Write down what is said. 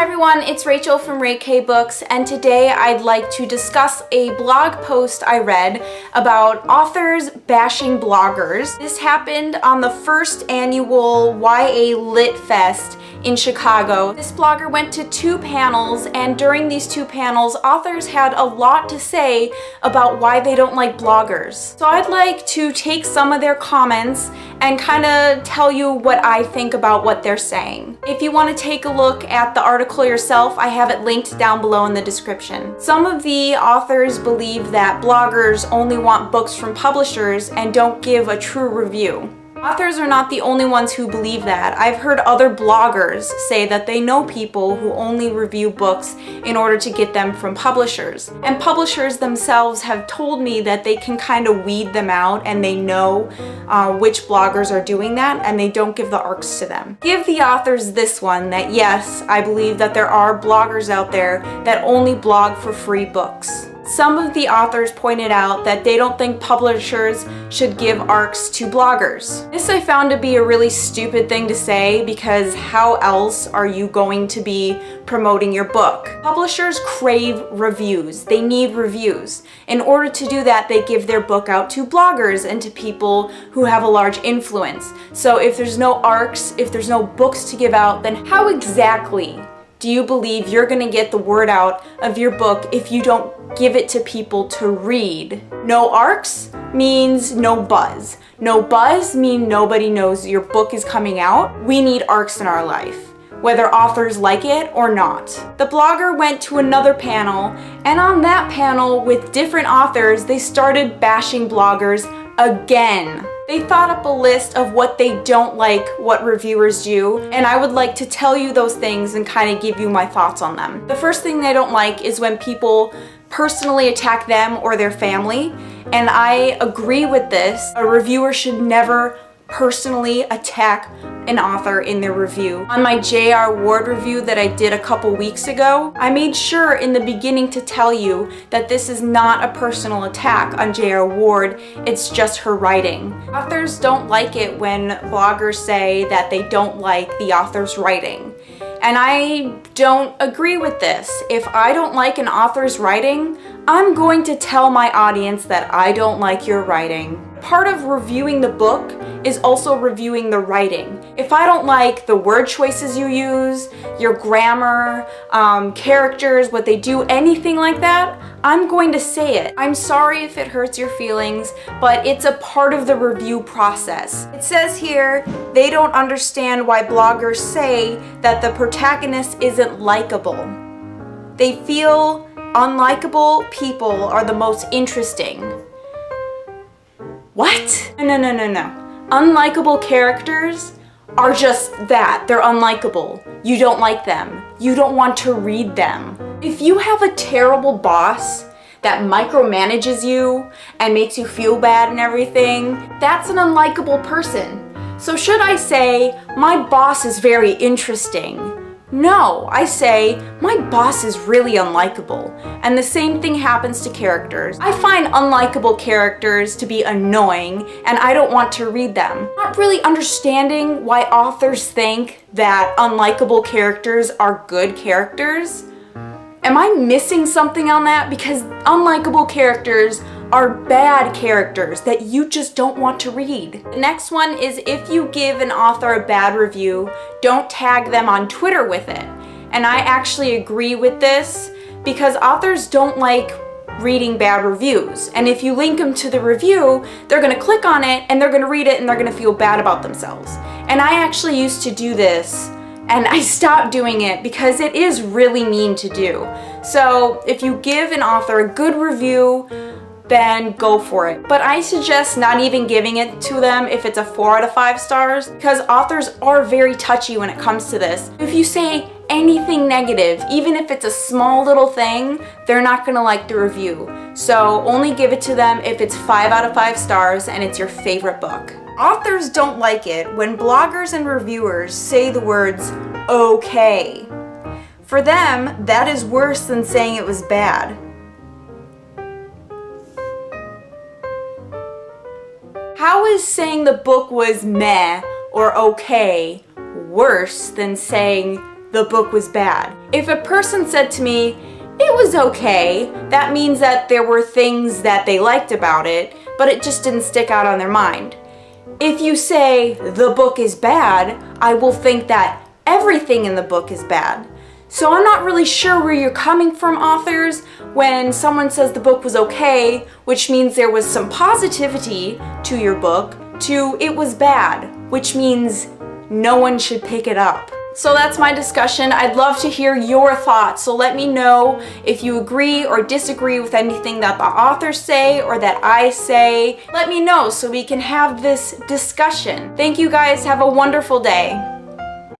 everyone, it's Rachel from Ray K Books, and today I'd like to discuss a blog post I read about authors bashing bloggers. This happened on the first annual YA Lit Fest in Chicago. This blogger went to 2 panels, and during these 2 panels, authors had a lot to say about why they don't like bloggers. So I'd like to take some of their comments and kind of tell you what I think about what they're saying. If you want to take a look at the article yourself, I have it linked down below in the description. Some of the authors believe that bloggers only want books from publishers and don't give a true review. Authors are not the only ones who believe that. I've heard other bloggers say that they know people who only review books in order to get them from publishers. And publishers themselves have told me that they can kind of weed them out and they know which bloggers are doing that and they don't give the ARCs to them. Give the authors this one, that yes, I believe that there are bloggers out there that only blog for free books. Some of the authors pointed out that they don't think publishers should give ARCs to bloggers. This I found to be a really stupid thing to say, because how else are you going to be promoting your book? Publishers crave reviews. They need reviews. In order to do that, they give their book out to bloggers and to people who have a large influence. So if there's no ARCs, if there's no books to give out, then how exactly do you believe you're gonna get the word out of your book if you don't give it to people to read? No ARCs means no buzz. No buzz means nobody knows your book is coming out. We need ARCs in our life, whether authors like it or not. The blogger went to another panel, and on that panel with different authors, they started bashing bloggers again. They thought up a list of what they don't like what reviewers do, and I would like to tell you those things and kind of give you my thoughts on them. The first thing they don't like is when people personally attack them or their family, and I agree with this. A reviewer should never personally attack an author in their review. On my J.R. Ward review that I did a couple weeks ago, I made sure in the beginning to tell you that this is not a personal attack on J.R. Ward, it's just her writing. Authors don't like it when bloggers say that they don't like the author's writing. And I don't agree with this. If I don't like an author's writing, I'm going to tell my audience that I don't like your writing. Part of reviewing the book is also reviewing the writing. If I don't like the word choices you use, your grammar, characters, what they do, anything like that, I'm going to say it. I'm sorry if it hurts your feelings, but it's a part of the review process. It says here, they don't understand why bloggers say that the protagonist isn't likable. They feel unlikable people are the most interesting. What? No. Unlikable characters are just that. They're unlikable. You don't like them. You don't want to read them. If you have a terrible boss that micromanages you and makes you feel bad and everything, that's an unlikable person. So should I say, my boss is very interesting? No, I say, my boss is really unlikable. And the same thing happens to characters. I find unlikable characters to be annoying, and I don't want to read them. Not really understanding why authors think that unlikable characters are good characters. Am I missing something on that? Because unlikable characters are bad characters that you just don't want to read. The next one is, if you give an author a bad review, don't tag them on Twitter with it. And I actually agree with this, because authors don't like reading bad reviews. And if you link them to the review, they're gonna click on it and they're gonna read it and they're gonna feel bad about themselves. And I actually used to do this, and I stopped doing it because it is really mean to do. So if you give an author a good review, then go for it. But I suggest not even giving it to them if it's a 4 out of 5 stars, because authors are very touchy when it comes to this. If you say anything negative, even if it's a small little thing, they're not gonna like the review. So only give it to them if it's 5 out of 5 stars and it's your favorite book. Authors don't like it when bloggers and reviewers say the words, okay. For them, that is worse than saying it was bad. How is saying the book was meh or okay worse than saying the book was bad. If a person said to me, it was okay, that means that there were things that they liked about it, but it just didn't stick out on their mind. If you say the book is bad, I will think that everything in the book is bad. So I'm not really sure where you're coming from, authors, when someone says the book was okay, which means there was some positivity to your book, to it was bad, which means no one should pick it up. So that's my discussion. I'd love to hear your thoughts. So let me know if you agree or disagree with anything that the authors say or that I say. Let me know so we can have this discussion. Thank you guys. Have a wonderful day.